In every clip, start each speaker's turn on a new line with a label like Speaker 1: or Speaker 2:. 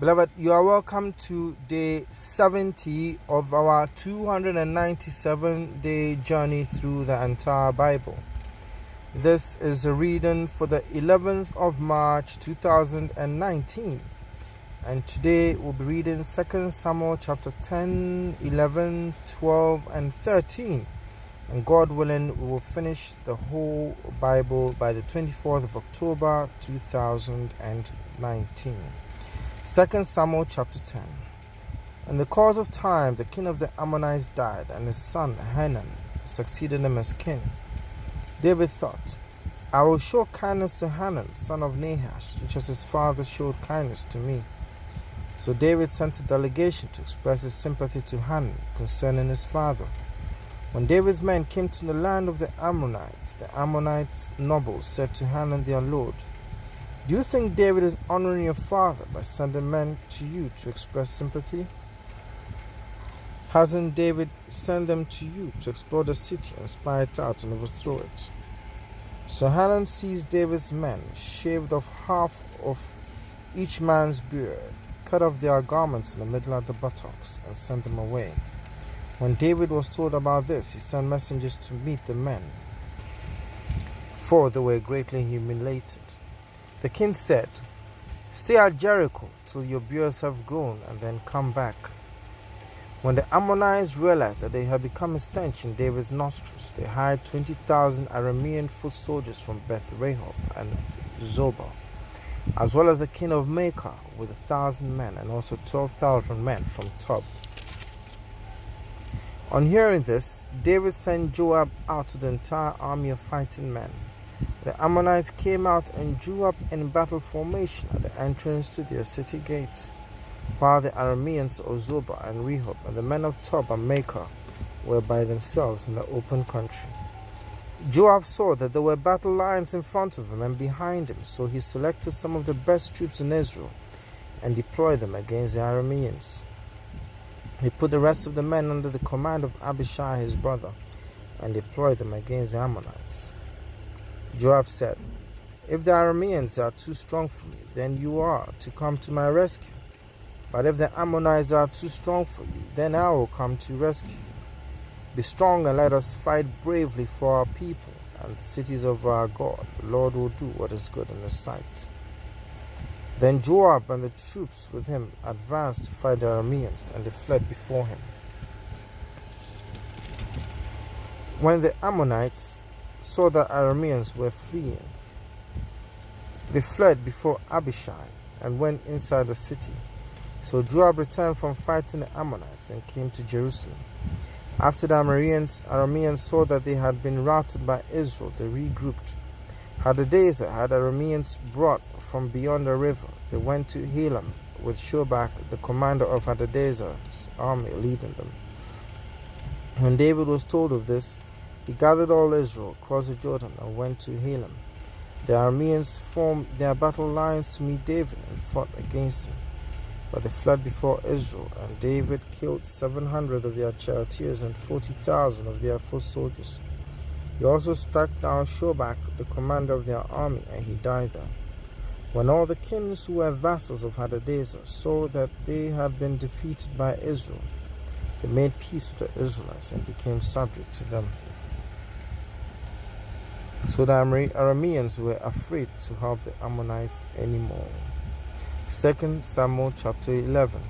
Speaker 1: Beloved, you are welcome to day 70 of our 297-day journey through the entire Bible. This is a reading for the 11th of March 2019. And today we'll be reading 2 Samuel chapter 10, 11, 12, and 13. And God willing, we will finish the whole Bible by the 24th of October 2019. 2 Samuel chapter 10. In the course of time, the king of the Ammonites died, and his son Hanun succeeded him as king. David thought, I will show kindness to Hanun, son of Nahash, just as his father showed kindness to me. So David sent a delegation to express his sympathy to Hanun concerning his father. When David's men came to the land of the Ammonites nobles said to Hanun their lord, do you think David is honoring your father by sending men to you to express sympathy? Hasn't David sent them to you to explore the city and spy it out and overthrow it? So Hanun seized David's men, shaved off half of each man's beard, cut off their garments in the middle of the buttocks, and sent them away. When David was told about this, he sent messengers to meet the men, for they were greatly humiliated. The king said, stay at Jericho till your beards have grown, and then come back. When the Ammonites realized that they had become a stench in David's nostrils, they hired 20,000 Aramean foot soldiers from Beth Rehob and Zobah, as well as the king of Maacah with 1,000 men, and also 12,000 men from Tob. On hearing this, David sent Joab out to the entire army of fighting men. The Ammonites came out and drew up in battle formation at the entrance to their city gates, while the Arameans of Zobah and Rehob and the men of Tob and Maacah were by themselves in the open country. Joab saw that there were battle lines in front of him and behind him, so he selected some of the best troops in Israel and deployed them against the Arameans. He put the rest of the men under the command of Abishai his brother and deployed them against the Ammonites. Joab said, if the Arameans are too strong for me, then you are to come to my rescue. But if the Ammonites are too strong for you, then I will come to rescue you. Be strong and let us fight bravely for our people and the cities of our God. The Lord will do what is good in his sight. Then Joab and the troops with him advanced to fight the Arameans, and they fled before him. When the Ammonites saw that Arameans were fleeing, they fled before Abishai and went inside the city. So Joab returned from fighting the Ammonites and came to Jerusalem. After the Arameans saw that they had been routed by Israel, they regrouped. Hadadezer had Arameans brought from beyond the river. They went to Helam with Shobach, the commander of Hadadezer's army, leading them. When David was told of this, he gathered all Israel, crossed the Jordan, and went to Helam. The Arameans formed their battle lines to meet David and fought against him. But they fled before Israel, and David killed 700 of their charioteers and 40,000 of their foot soldiers. He also struck down Shobach, the commander of their army, and he died there. When all the kings who were vassals of Hadadezer saw that they had been defeated by Israel, they made peace with the Israelites and became subject to them. So the Arameans were afraid to help the Ammonites anymore. 2 Samuel chapter 11.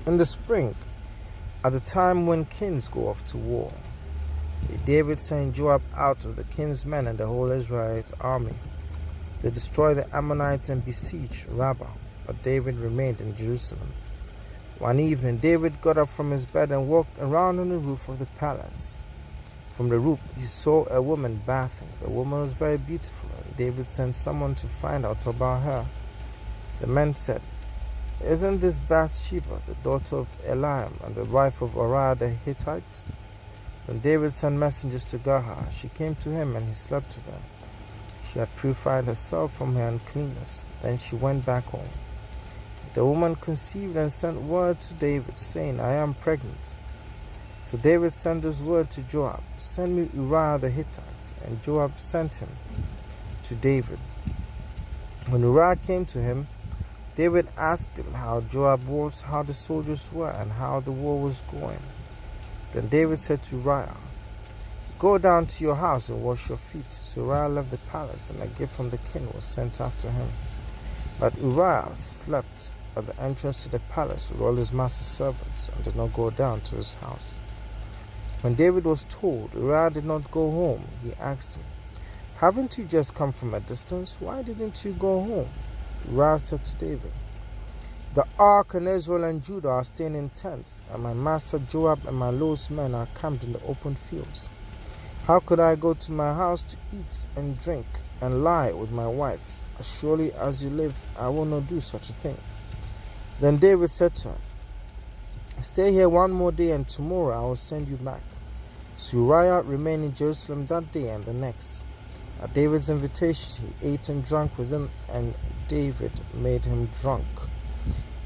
Speaker 1: In the spring, at the time when kings go off to war, David sent Joab out with the king's men and the whole Israelite army. They destroyed the Ammonites and besieged Rabbah, but David remained in Jerusalem. One evening, David got up from his bed and walked around on the roof of the palace. From the roof, he saw a woman bathing. The woman was very beautiful, and David sent someone to find out about her. The men said, isn't this Bathsheba, the daughter of Eliam and the wife of Uriah the Hittite? When David sent messengers to Gahar, she came to him and he slept with her. She had purified herself from her uncleanness. Then she went back home. The woman conceived and sent word to David, saying, I am pregnant. So David sent this word to Joab, send me Uriah the Hittite. And Joab sent him to David. When Uriah came to him, David asked him how Joab was, how the soldiers were, and how the war was going. Then David said to Uriah, "Go down to your house and wash your feet." So Uriah left the palace, and a gift from the king was sent after him. But Uriah slept at the entrance to the palace with all his master's servants, and did not go down to his house. When David was told Uriah did not go home, he asked him, "Haven't you just come from a distance? Why didn't you go home?" Uriah said to David, "The ark and Israel and Judah are staying in tents, and my master Joab and my Lord's men are camped in the open fields. How could I go to my house to eat and drink and lie with my wife? As surely as you live, I will not do such a thing." Then David said to him, "Stay here one more day, and tomorrow I will send you back." So Uriah remained in Jerusalem that day and the next. At David's invitation, he ate and drank with him, and David made him drunk.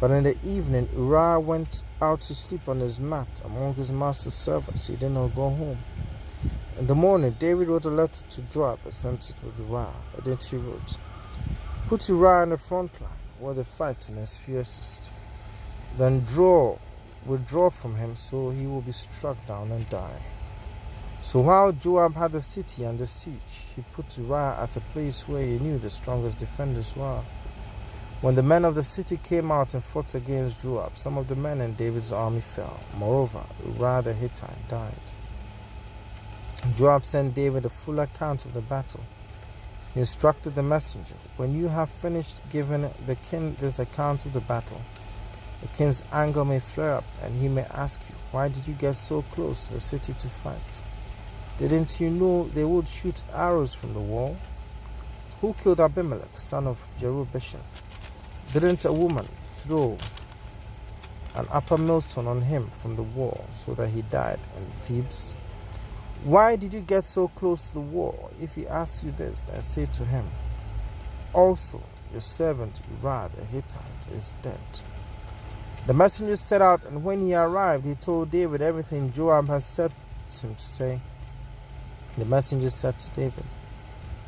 Speaker 1: But in the evening, Uriah went out to sleep on his mat among his master's servants. He did not go home. In the morning, David wrote a letter to Joab and sent it with Uriah. In it he wrote, "Put Uriah in the front line, where the fighting is fiercest. Then withdraw from him, so he will be struck down and die." So while Joab had the city under siege, he put Uriah at a place where he knew the strongest defenders were. When the men of the city came out and fought against Joab, some of the men in David's army fell. Moreover, Uriah the Hittite died. Joab sent David a full account of the battle. He instructed the messenger, "When you have finished giving the king this account of the battle, the king's anger may flare up, and he may ask you, 'Why did you get so close to the city to fight? Didn't you know they would shoot arrows from the wall? Who killed Abimelech, son of Jerubbaal? Didn't a woman throw an upper millstone on him from the wall so that he died in Thebes? Why did you get so close to the wall? If he asks you this, then say to him, also, your servant Uriah the Hittite is dead." The messenger set out, and when he arrived, he told David everything Joab had said him to say. The messenger said to David,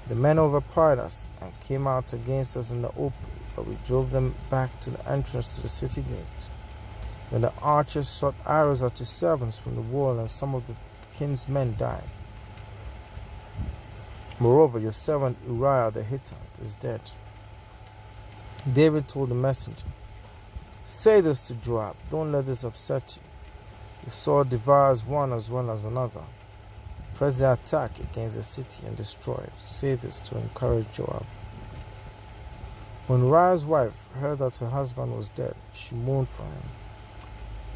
Speaker 1: "The men overpowered us and came out against us in the open, but we drove them back to the entrance to the city gate. Then the archers shot arrows at your servants from the wall, and some of the king's men died. Moreover, your servant Uriah the Hittite is dead." David told the messenger, "Say this to Joab, don't let this upset you. The sword devours one as well as another. Press the attack against the city and destroy it." Say this to encourage Joab. When Uriah's wife heard that her husband was dead, she mourned for him.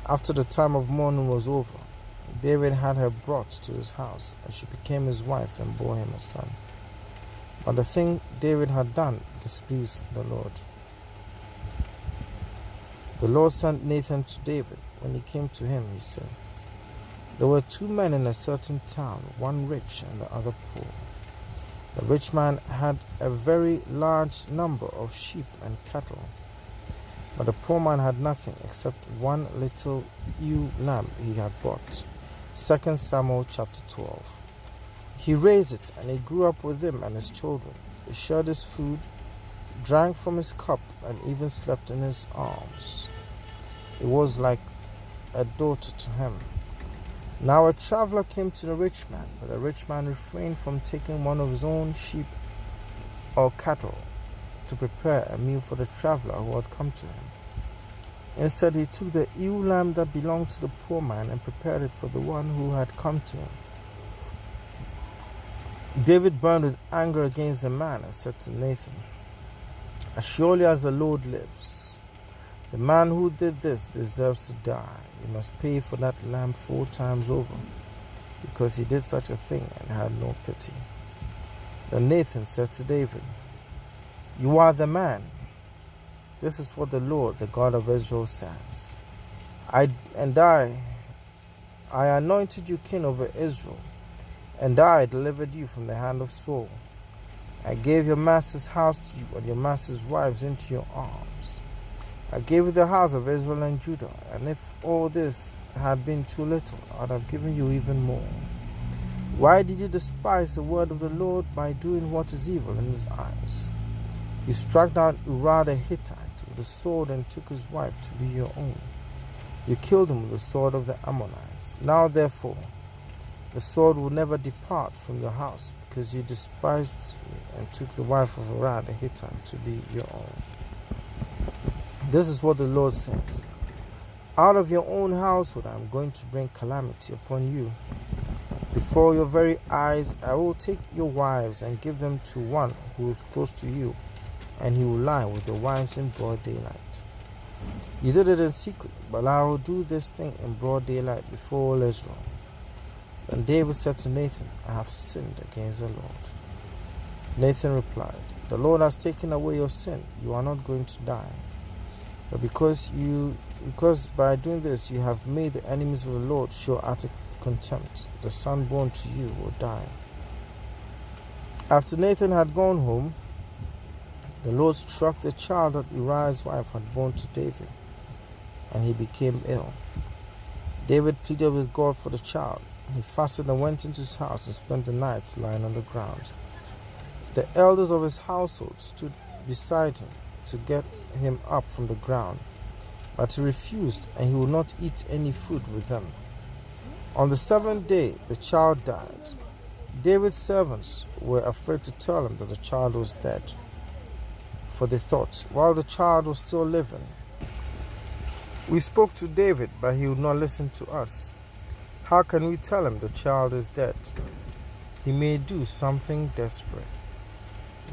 Speaker 1: After the time of mourning was over, David had her brought to his house, and she became his wife and bore him a son. But the thing David had done displeased the Lord. The Lord sent Nathan to David. When he came to him, he said, "There were two men in a certain town, one rich and the other poor. The rich man had a very large number of sheep and cattle, but the poor man had nothing except one little ewe lamb he had bought." 2 Samuel chapter 12. He raised it, and it grew up with him and his children. It shared his food, drank from his cup, and even slept in his arms. It was like a daughter to him. Now a traveler came to the rich man, but the rich man refrained from taking one of his own sheep or cattle to prepare a meal for the traveler who had come to him. Instead, he took the ewe lamb that belonged to the poor man and prepared it for the one who had come to him. David burned with anger against the man and said to Nathan, "As surely as the Lord lives, the man who did this deserves to die. He must pay for that lamb 4 times over, because he did such a thing and had no pity." Then Nathan said to David, "You are the man. This is what the Lord, the God of Israel, says. I anointed you king over Israel, and I delivered you from the hand of Saul. I gave your master's house to you and your master's wives into your arms. I gave you the house of Israel and Judah, and if all this had been too little, I'd have given you even more. Why did you despise the word of the Lord by doing what is evil in his eyes? You struck down Uriah the Hittite with the sword and took his wife to be your own. You killed him with the sword of the Ammonites. Now therefore, the sword will never depart from your house, because you despised me and took the wife of Uriah the Hittite to be your own. This is what the Lord says. Out of your own household I am going to bring calamity upon you. Before your very eyes I will take your wives and give them to one who is close to you, and he will lie with your wives in broad daylight. You did it in secret, but I will do this thing in broad daylight before all Israel. Then David said to Nathan, I have sinned against the Lord. Nathan replied, the Lord has taken away your sin. You are not going to die. But because by doing this you have made the enemies of the Lord show utter contempt, the son born to you will die. After Nathan had gone home, the Lord struck the child that Uriah's wife had borne to David, and he became ill. David pleaded with God for the child. He fasted and went into his house and spent the nights lying on the ground. The elders of his household stood beside him to get him up from the ground, but he refused, and he would not eat any food with them. On the seventh day the child died. David's servants were afraid to tell him that the child was dead, for they thought, while the child was still living, we spoke to David, but he would not listen to us. How can we tell him the child is dead? He may do something desperate.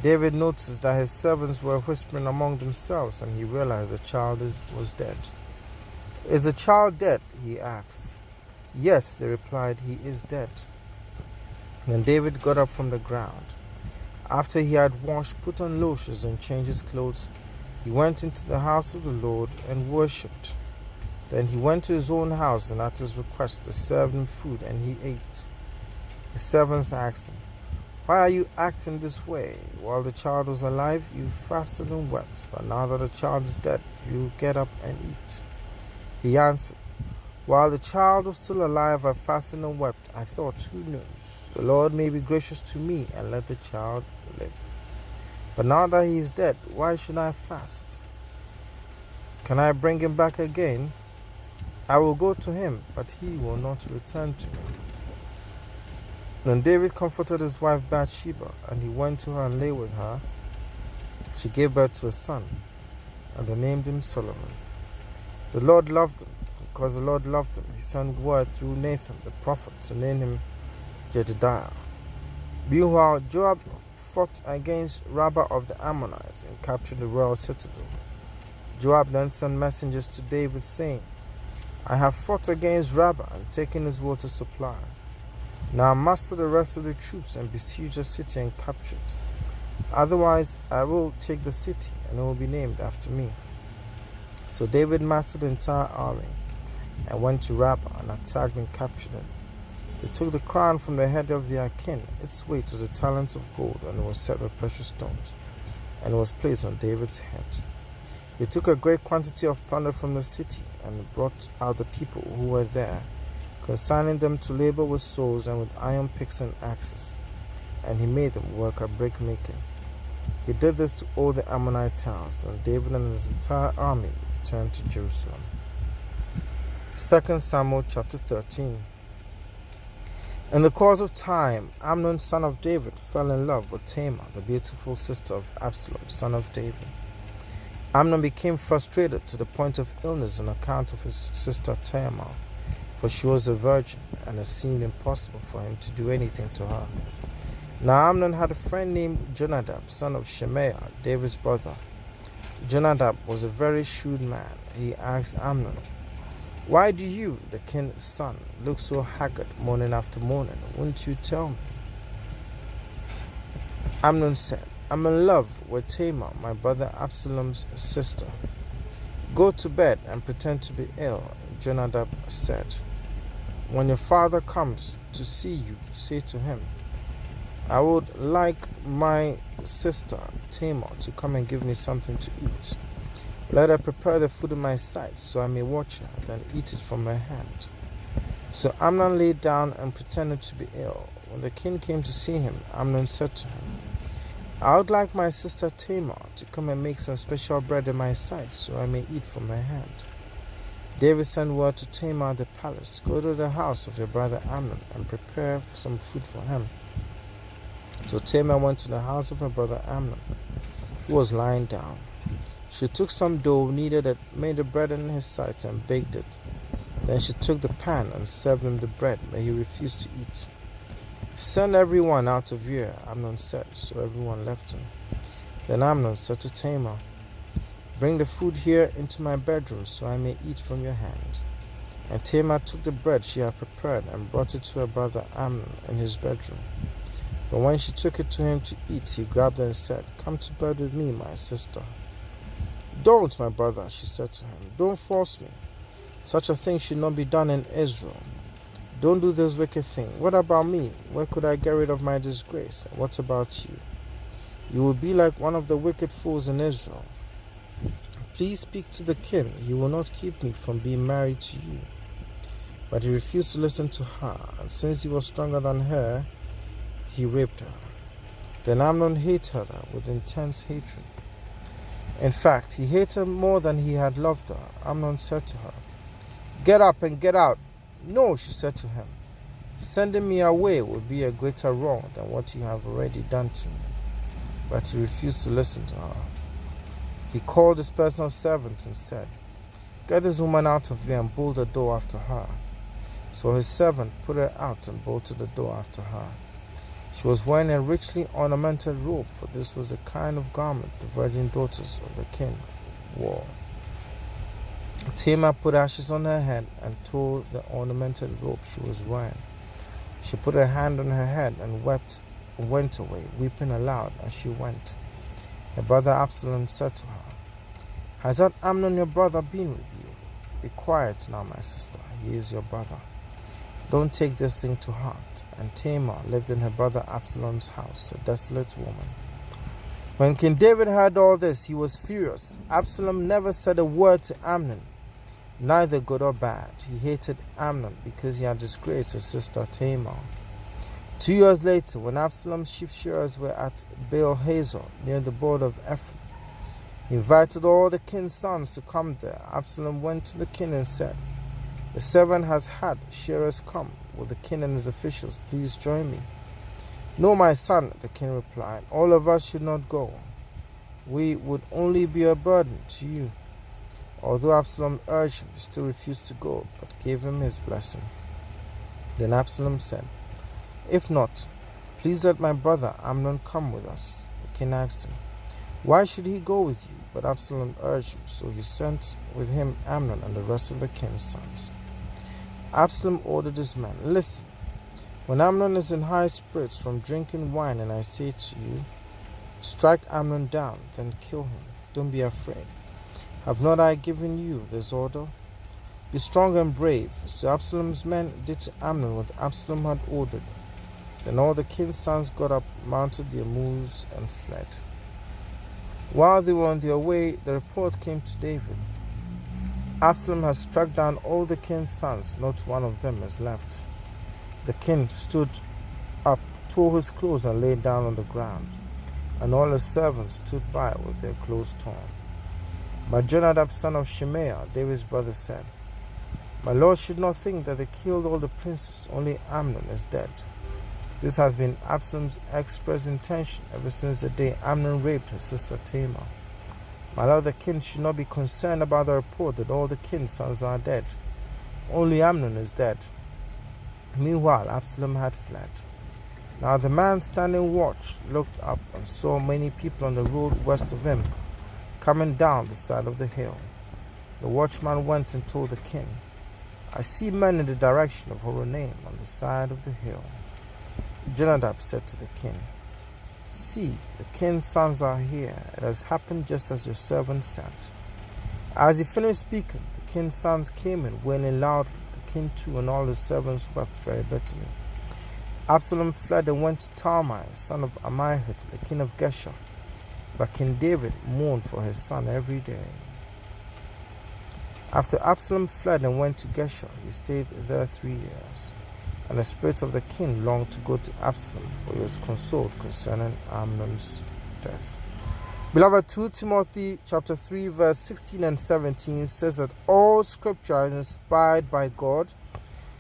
Speaker 1: David noticed that his servants were whispering among themselves, and he realized the child was dead. Is the child dead? He asked. Yes, they replied, he is dead. Then David got up from the ground. After he had washed, put on lotions, and changed his clothes, he went into the house of the Lord and worshipped. Then he went to his own house, and at his request they served him food, and he ate. His servants asked him, why are you acting this way? While the child was alive, you fasted and wept, but now that the child is dead, you get up and eat. He answered, while the child was still alive, I fasted and wept. I thought, who knows? The Lord may be gracious to me and let the child live. But now that he is dead, why should I fast? Can I bring him back again? I will go to him, but he will not return to me. Then David comforted his wife Bathsheba, and he went to her and lay with her. She gave birth to a son, and they named him Solomon. The Lord loved him. Because the Lord loved him, he sent word through Nathan the prophet to name him Jedidiah. Meanwhile, Joab fought against Rabbah of the Ammonites and captured the royal citadel. Joab then sent messengers to David, saying, I have fought against Rabbah and taken his water supply. Now muster the rest of the troops and besiege the city and capture it. Otherwise, I will take the city, and it will be named after me. So David mastered the entire army and went to Rabbah and attacked and captured it. They took the crown from the head of their king. Its weight was a talent of gold, and it was set with precious stones, and it was placed on David's head. They took a great quantity of plunder from the city and brought out the people who were there, consigning them to labor with saws and with iron picks and axes, and he made them work at brickmaking. He did this to all the Ammonite towns. Then David and his entire army returned to Jerusalem. 2 Samuel chapter 13. In the course of time, Amnon son of David fell in love with Tamar, the beautiful sister of Absalom son of David. Amnon became frustrated to the point of illness on account of his sister Tamar, for she was a virgin, and it seemed impossible for him to do anything to her. Now Amnon had a friend named Jonadab, son of Shemaiah, David's brother. Jonadab was a very shrewd man. He asked Amnon, why do you, the king's son, look so haggard morning after morning? Wouldn't you tell me? Amnon said, I'm in love with Tamar, my brother Absalom's sister. Go to bed and pretend to be ill. Jonadab said, when your father comes to see you, say to him, I would like my sister Tamar to come and give me something to eat. Let her prepare the food in my sight, so I may watch her, then eat it from her hand. So Amnon lay down and pretended to be ill. When the king came to see him, Amnon said to him, I would like my sister Tamar to come and make some special bread in my sight, so I may eat from her hand. David sent word to Tamar at the palace, "Go to the house of your brother Amnon and prepare some food for him." So Tamar went to the house of her brother Amnon, who was lying down. She took some dough, kneaded it, made the bread in his sight, and baked it. Then she took the pan and served him the bread, but he refused to eat. "Send everyone out of here," Amnon said, so everyone left him. Then Amnon said to Tamar, "Bring the food here into my bedroom, so I may eat from your hand." And Tamar took the bread she had prepared and brought it to her brother Amnon in his bedroom. But when she took it to him to eat, he grabbed her and said, "Come to bed with me, my sister." "Don't, my brother," she said to him. "Don't force me. Such a thing should not be done in Israel. Don't do this wicked thing. What about me? Where could I get rid of my disgrace? And what about you? You will be like one of the wicked fools in Israel. Please speak to the king. He will not keep me from being married to you." But he refused to listen to her, and since he was stronger than her, he raped her. Then Amnon hated her with intense hatred. In fact, he hated her more than he had loved her. Amnon said to her, "Get up and get out." "No," she said to him. "Sending me away would be a greater wrong than what you have already done to me." But he refused to listen to her. He called his personal servant and said, "Get this woman out of here and bolt the door after her." So his servant put her out and bolted the door after her. She was wearing a richly ornamented robe, for this was the kind of garment the virgin daughters of the king wore. Tamar put ashes on her head and tore the ornamented robe she was wearing. She put her hand on her head and wept and went away, weeping aloud as she went. Her brother Absalom said to her, "Has not Amnon your brother been with you? Be quiet now, my sister. He is your brother. Don't take this thing to heart." And Tamar lived in her brother Absalom's house, a desolate woman. When King David heard all this, he was furious. Absalom never said a word to Amnon, neither good or bad. He hated Amnon because he had disgraced his sister Tamar. 2 years later, when Absalom's sheep shearers were at Baal Hazor, near the border of Ephraim, he invited all the king's sons to come there. Absalom went to the king and said, "The servant has had shearers come. Will the king and his officials please join me?" "No, my son," the king replied. "All of us should not go. We would only be a burden to you." Although Absalom urged him, he still refused to go, but gave him his blessing. Then Absalom said, "If not, please let my brother Amnon come with us." The king asked him, "Why should he go with you?" But Absalom urged him, so he sent with him Amnon and the rest of the king's sons. Absalom ordered his men, "Listen, when Amnon is in high spirits from drinking wine, and I say to you, 'Strike Amnon down,' then kill him. Don't be afraid. Have not I given you this order? Be strong and brave." So Absalom's men did to Amnon what Absalom had ordered. Then all the king's sons got up, mounted their mules, and fled. While they were on their way, the report came to David, "Absalom has struck down all the king's sons, not one of them is left." The king stood up, tore his clothes, and lay down on the ground, and all his servants stood by with their clothes torn. But Jonadab, son of Shimea, David's brother, said, "My lord should not think that they killed all the princes, only Amnon is dead." This has been Absalom's express intention ever since the day Amnon raped his sister Tamar. My lord the king should not be concerned about the report that all the king's sons are dead. Only Amnon is dead. Meanwhile, Absalom had fled. Now the man standing watch looked up and saw many people on the road west of him, coming down the side of the hill. The watchman went and told the king, "I see men in the direction of Horonaim on the side of the hill." Jonadab said to the king, "See, the king's sons are here. It has happened just as your servant said." As he finished speaking, the king's sons came in, wailing loudly. The king too and all his servants wept very bitterly. Absalom fled and went to Talmai, son of Ammihud, the king of Geshur. But King David mourned for his son every day. After Absalom fled and went to Geshur, he stayed there 3 years. And the spirit of the king longed to go to Absalom, for he was consoled concerning Amnon's death. Beloved, 2 Timothy chapter 3 verse 16 and 17 says that all scripture is inspired by God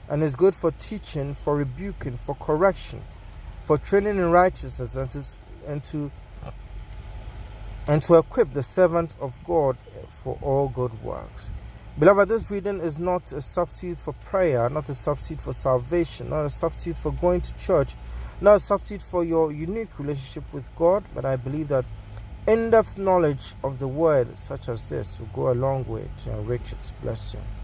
Speaker 1: and is good for teaching, for rebuking, for correction, for training in righteousness, and to equip the servant of God for all good works. Beloved, this reading is not a substitute for prayer, not a substitute for salvation, not a substitute for going to church, not a substitute for your unique relationship with God, but I believe that in-depth knowledge of the word such as this will go a long way to enrich it. Bless you.